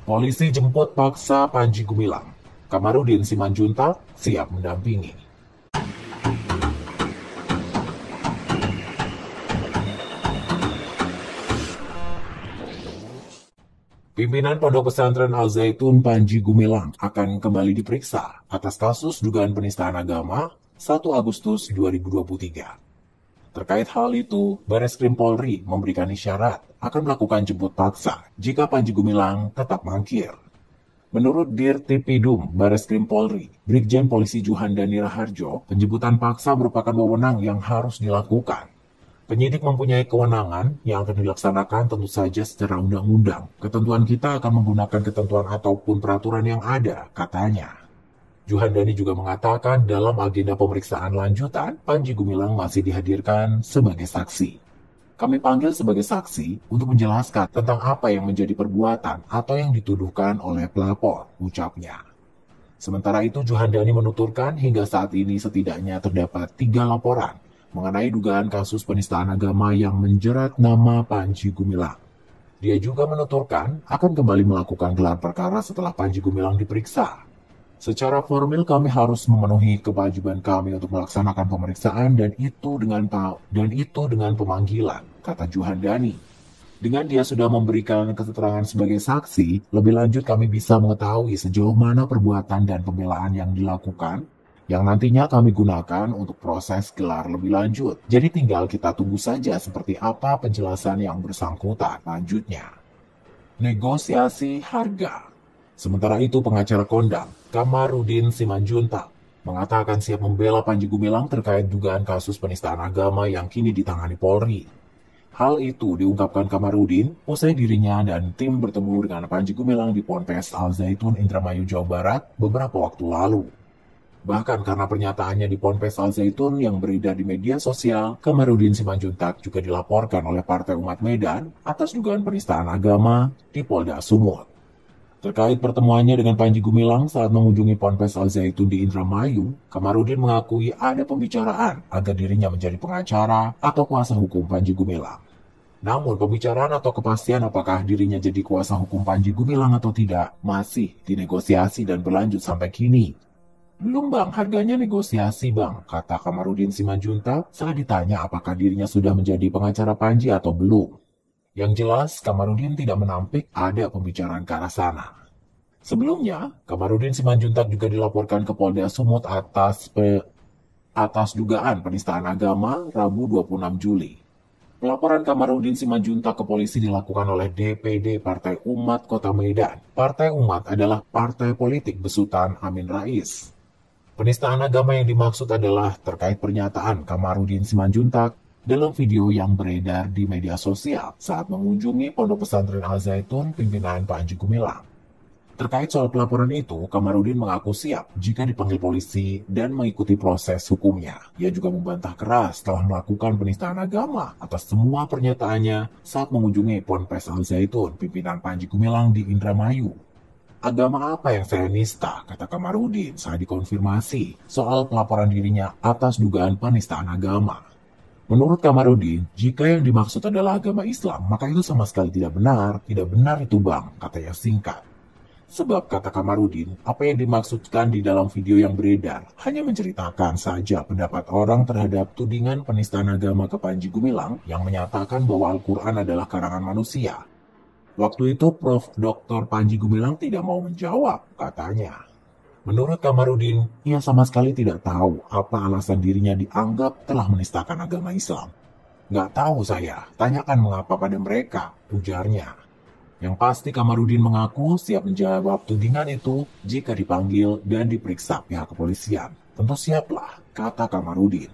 Polisi jemput paksa Panji Gumilang. Kamarudin Simanjuntak siap mendampingi. Pimpinan Pondok Pesantren Al Zaitun Panji Gumilang akan kembali diperiksa atas kasus dugaan penistaan agama 1 Agustus 2023. Terkait hal itu, Bareskrim Polri memberikan isyarat akan melakukan jemput paksa jika Panji Gumilang tetap mangkir. Menurut Dirtipidum Bareskrim Polri, Brigjen Polisi Juhandani Raharjo, penjemputan paksa merupakan wewenang yang harus dilakukan. Penyidik mempunyai kewenangan yang akan dilaksanakan tentu saja secara undang-undang. Ketentuan kita akan menggunakan ketentuan ataupun peraturan yang ada, katanya. Juhandani juga mengatakan dalam agenda pemeriksaan lanjutan, Panji Gumilang masih dihadirkan sebagai saksi. Kami panggil sebagai saksi untuk menjelaskan tentang apa yang menjadi perbuatan atau yang dituduhkan oleh pelapor, ucapnya. Sementara itu, Juhandani menuturkan hingga saat ini setidaknya terdapat 3 laporan mengenai dugaan kasus penistaan agama yang menjerat nama Panji Gumilang. Dia juga menuturkan akan kembali melakukan gelar perkara setelah Panji Gumilang diperiksa. Secara formil kami harus memenuhi kewajiban kami untuk melaksanakan pemeriksaan dan itu dengan pemanggilan, kata Juhandani. Dengan dia sudah memberikan keterangan sebagai saksi, lebih lanjut kami bisa mengetahui sejauh mana perbuatan dan pembelaan yang dilakukan, yang nantinya kami gunakan untuk proses gelar lebih lanjut. Jadi tinggal kita tunggu saja seperti apa penjelasan yang bersangkutan lanjutnya. Negosiasi harga. Sementara itu, pengacara kondang Kamarudin Simanjuntak mengatakan siap membela Panji Gumilang terkait dugaan kasus penistaan agama yang kini ditangani Polri. Hal itu diungkapkan Kamarudin usai dirinya dan tim bertemu dengan Panji Gumilang di Ponpes Al Zaitun, Indramayu, Jawa Barat beberapa waktu lalu. Bahkan karena pernyataannya di Ponpes Al Zaitun yang beredar di media sosial, Kamarudin Simanjuntak juga dilaporkan oleh Partai Umat Medan atas dugaan penistaan agama di Polda Sumut. Terkait pertemuannya dengan Panji Gumilang saat mengunjungi Ponpes Al Zaitun di Indramayu, Kamarudin mengakui ada pembicaraan agar dirinya menjadi pengacara atau kuasa hukum Panji Gumilang. Namun pembicaraan atau kepastian apakah dirinya jadi kuasa hukum Panji Gumilang atau tidak masih dinegosiasi dan berlanjut sampai kini. Belum bang, harganya negosiasi bang, kata Kamarudin Simanjuntak saat ditanya apakah dirinya sudah menjadi pengacara Panji atau belum. Yang jelas, Kamarudin tidak menampik ada pembicaraan ke arah sana. Sebelumnya, Kamarudin Simanjuntak juga dilaporkan ke Polda Sumut atas dugaan penistaan agama Rabu 26 Juli. Pelaporan Kamarudin Simanjuntak ke polisi dilakukan oleh DPD Partai Umat Kota Medan. Partai Umat adalah partai politik besutan Amin Rais. Penistaan agama yang dimaksud adalah terkait pernyataan Kamarudin Simanjuntak dalam video yang beredar di media sosial saat mengunjungi Pondok Pesantren Al Zaitun pimpinan Panji Gumilang. Terkait soal pelaporan itu, Kamarudin mengaku siap jika dipanggil polisi dan mengikuti proses hukumnya. Ia juga membantah keras telah melakukan penistaan agama atas semua pernyataannya saat mengunjungi Ponpes Al Zaitun pimpinan Panji Gumilang di Indramayu. Agama apa yang saya nista, kata Kamarudin saat dikonfirmasi soal pelaporan dirinya atas dugaan penistaan agama. Menurut Kamarudin, jika yang dimaksud adalah agama Islam, maka itu sama sekali tidak benar. Tidak benar itu bang, katanya singkat. Sebab, kata Kamarudin, apa yang dimaksudkan di dalam video yang beredar hanya menceritakan saja pendapat orang terhadap tudingan penistaan agama ke Panji Gumilang yang menyatakan bahwa Al-Quran adalah karangan manusia. Waktu itu, Prof. Dr. Panji Gumilang tidak mau menjawab, katanya. Menurut Kamarudin, ia sama sekali tidak tahu apa alasan dirinya dianggap telah menistakan agama Islam. Nggak tahu saya, tanyakan mengapa pada mereka, ujarnya. Yang pasti Kamarudin mengaku siap menjawab tudingan itu jika dipanggil dan diperiksa pihak kepolisian. Tentu siaplah, kata Kamarudin.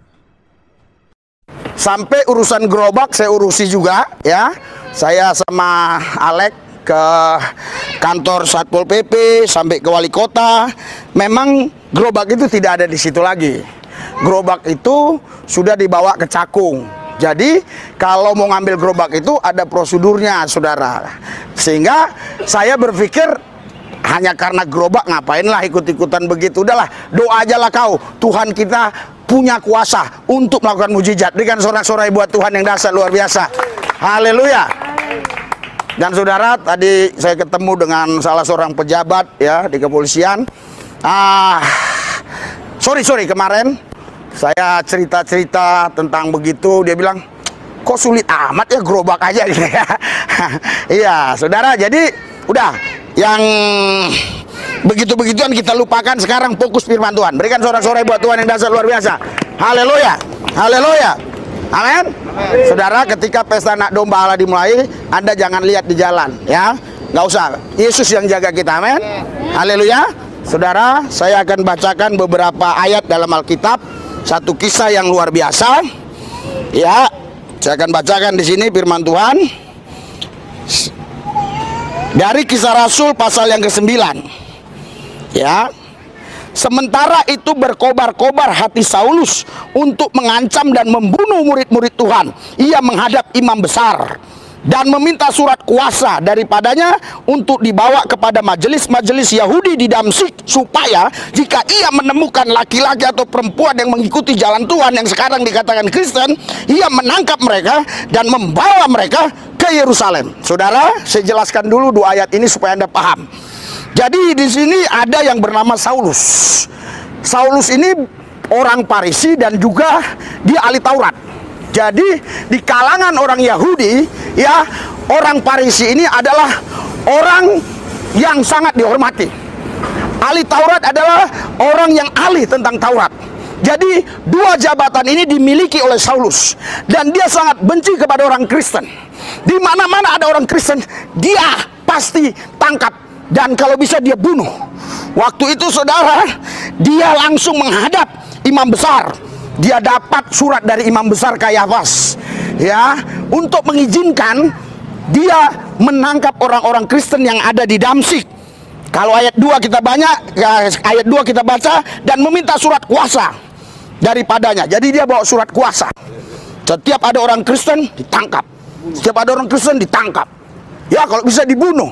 Sampai urusan gerobak saya urusi juga, ya. Saya sama Alek ke kantor Satpol PP sampai ke wali kota. Memang gerobak itu tidak ada di situ lagi. Gerobak itu sudah dibawa ke Cakung. Jadi kalau mau ngambil gerobak itu ada prosedurnya, saudara. Sehingga saya berpikir hanya karena gerobak ngapainlah ikut-ikutan begitu. Udahlah, doa aja lah kau. Tuhan kita punya kuasa untuk melakukan mujizat. Berikan sorak-sorai buat Tuhan yang dahsyat luar biasa. Haleluya. Dan saudara, tadi saya ketemu dengan salah seorang pejabat ya di kepolisian. Sorry kemarin saya cerita-cerita tentang begitu, dia bilang, kok sulit amat ya, gerobak aja gitu ya. Iya, saudara, jadi udah yang begitu-begituan kita lupakan, sekarang fokus firman Tuhan. Berikan sorak-sorai buat Tuhan yang dasar luar biasa. Haleluya, haleluya, amin. Saudara, ketika pesta anak domba Allah dimulai, Anda jangan lihat di jalan ya, nggak usah. Yesus yang jaga kita, amin. Haleluya. Saudara, saya akan bacakan beberapa ayat dalam Alkitab, satu kisah yang luar biasa. Ya, saya akan bacakan di sini firman Tuhan dari Kisah Rasul pasal yang ke-9. Ya, sementara itu berkobar-kobar hati Saulus untuk mengancam dan membunuh murid-murid Tuhan. Ia menghadap imam besar dan meminta surat kuasa daripadanya untuk dibawa kepada majelis-majelis Yahudi di Damsyik, supaya jika ia menemukan laki-laki atau perempuan yang mengikuti jalan Tuhan yang sekarang dikatakan Kristen, ia menangkap mereka dan membawa mereka ke Yerusalem. Saudara, saya jelaskan dulu dua ayat ini supaya Anda paham. Jadi di sini ada yang bernama Saulus. Saulus ini orang Farisi dan juga dia ahli Taurat. Jadi di kalangan orang Yahudi ya, orang Farisi ini adalah orang yang sangat dihormati. Ahli Taurat adalah orang yang ahli tentang Taurat. Jadi dua jabatan ini dimiliki oleh Saulus, dan dia sangat benci kepada orang Kristen. Di mana-mana ada orang Kristen, dia pasti tangkap dan kalau bisa dia bunuh. Waktu itu saudara, dia langsung menghadap imam besar. Dia dapat surat dari imam besar Kayafas ya, untuk mengizinkan dia menangkap orang-orang Kristen yang ada di Damsyik. Kalau ayat 2 kita ayat 2 kita baca, dan meminta surat kuasa daripadanya. Jadi dia bawa surat kuasa. Setiap ada orang Kristen ditangkap. Setiap ada orang Kristen ditangkap. Ya, kalau bisa dibunuh.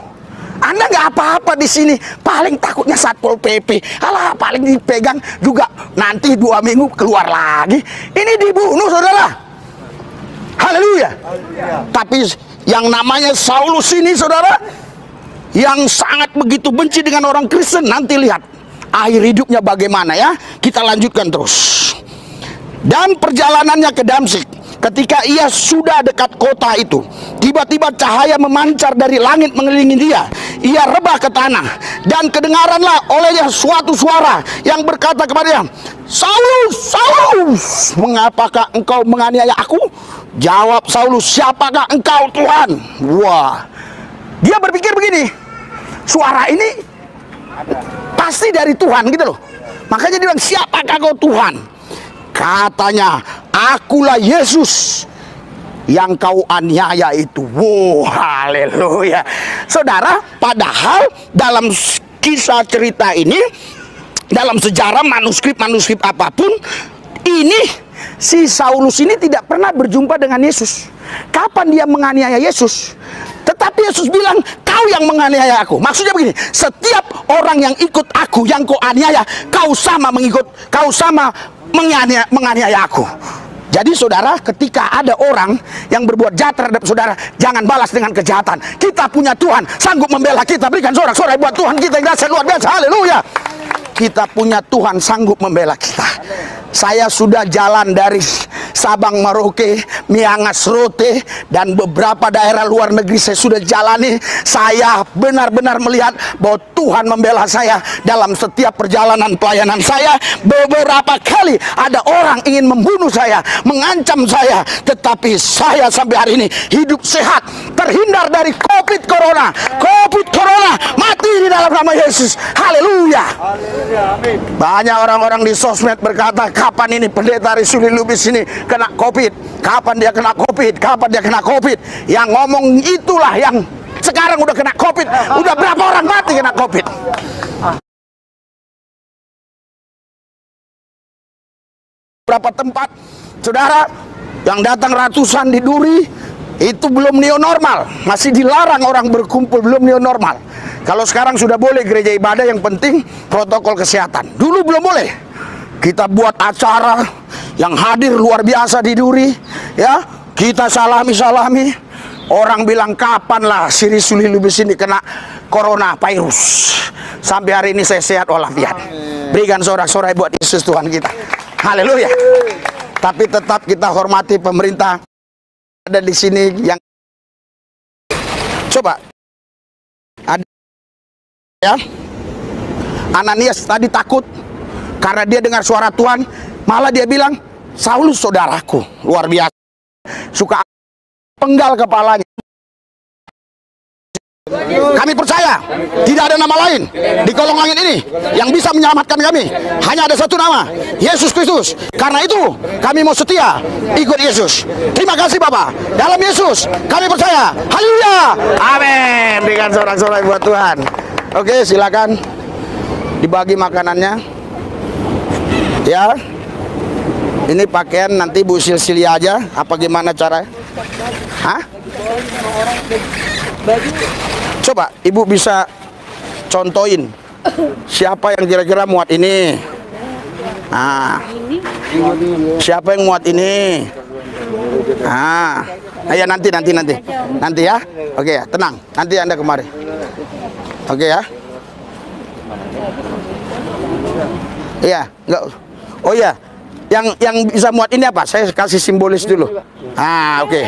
Anda nggak apa-apa di sini, paling takutnya Satpol PP. Alah, paling dipegang juga nanti 2 minggu keluar lagi. Ini dibunuh, saudara. Haleluya. Tapi yang namanya Saulus ini, saudara, yang sangat begitu benci dengan orang Kristen, nanti lihat akhir hidupnya bagaimana ya. Kita lanjutkan terus. Dan perjalanannya ke Damsyik, ketika ia sudah dekat kota itu, tiba-tiba cahaya memancar dari langit mengelilingi dia. Ia rebah ke tanah, dan kedengaranlah olehnya suatu suara yang berkata kepadanya, Saulus, Saulus, mengapakah engkau menganiaya aku? Jawab Saulus, siapakah engkau Tuhan? Wah, dia berpikir begini, suara ini pasti dari Tuhan gitu loh. Makanya dia bilang, siapakah kau Tuhan? Katanya, akulah Yesus yang kau aniaya itu. Wow, haleluya. Saudara, padahal dalam kisah cerita ini, dalam sejarah manuskrip apapun, ini si Saulus ini tidak pernah berjumpa dengan Yesus. Kapan dia menganiaya Yesus? Tetapi Yesus bilang, kau yang menganiaya aku. Maksudnya begini, setiap orang yang ikut aku, yang kau aniaya, kau sama menganiaya aku. Jadi saudara, ketika ada orang yang berbuat jahat terhadap saudara, jangan balas dengan kejahatan. Kita punya Tuhan, sanggup membela kita. Berikan sorak-sorai buat Tuhan kita yang dahsyat luar biasa. Haleluya. Kita punya Tuhan sanggup membela kita. Saya sudah jalan dari Sabang Merauke, Miangas Rote, dan beberapa daerah luar negeri saya sudah jalani. Saya benar-benar melihat bahwa Tuhan membela saya dalam setiap perjalanan pelayanan saya. Beberapa kali ada orang ingin membunuh saya, mengancam saya, tetapi saya sampai hari ini hidup sehat, terhindar dari COVID Corona. Mati di dalam nama Yesus. Haleluya. Banyak orang-orang di sosmed berkata, kapan ini pendeta Risuli Lubis ini kena COVID? Kapan dia kena COVID? Kapan dia kena COVID? Yang ngomong itulah yang sekarang udah kena COVID. Udah berapa orang mati kena COVID? Berapa tempat, saudara, yang datang ratusan di Duri, itu belum new normal. Masih dilarang orang berkumpul, belum new normal. Kalau sekarang sudah boleh gereja ibadah, yang penting protokol kesehatan. Dulu belum boleh. Kita buat acara yang hadir luar biasa di Duri, ya. Kita salami, Orang bilang kapan lah si Risuli Lubis ini kena corona virus. Sampai hari ini saya sehat walafiat. Berikan sorak-sorai buat Yesus Tuhan kita. Haleluya. Tapi tetap kita hormati pemerintah ada di sini yang coba ada ya. Ananias tadi takut karena dia dengar suara Tuhan, malah dia bilang, Saulus saudaraku, luar biasa. Suka penggal kepalanya. Kami percaya tidak ada nama lain di kolong langit ini yang bisa menyelamatkan kami. Hanya ada satu nama, Yesus Kristus. Karena itu kami mau setia ikut Yesus. Terima kasih Bapak. Dalam Yesus kami percaya. Haleluya. Amin. Berikan sorak-sorai buat Tuhan. Oke, silakan dibagi makanannya. Ya. Ini pakaian nanti Bu Silsilia aja. Apa gimana cara? Hah? Coba Ibu bisa contohin siapa yang kira-kira muat ini. Nah, siapa yang muat ini? Nah, ya nanti ya. Oke ya, tenang. Nanti Anda kemari. Oke ya. Iya, enggak. Oh iya. Yang bisa muat ini apa? Saya kasih simbolis dulu. Ah, oke.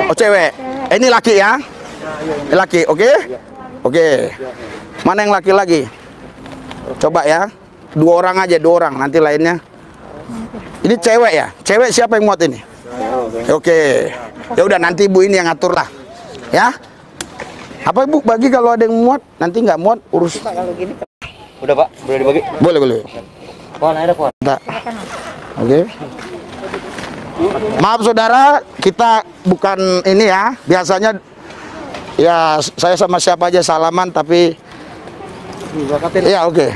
Oh, cewek. Ini laki ya? Laki, oke? Oke. Mana yang laki lagi? Coba ya. 2 orang aja, 2 orang. Nanti lainnya. Ini cewek ya? Cewek siapa yang muat ini? Oke. Ya udah nanti Ibu ini yang ngatur lah. Ya? Apa Ibu bagi kalau ada yang muat? Nanti nggak muat urus. Udah Pak, boleh dibagi? Boleh. Pohon ada pohon. Oke. Maaf saudara, kita bukan ini ya. Biasanya ya saya sama siapa aja salaman, tapi ya oke.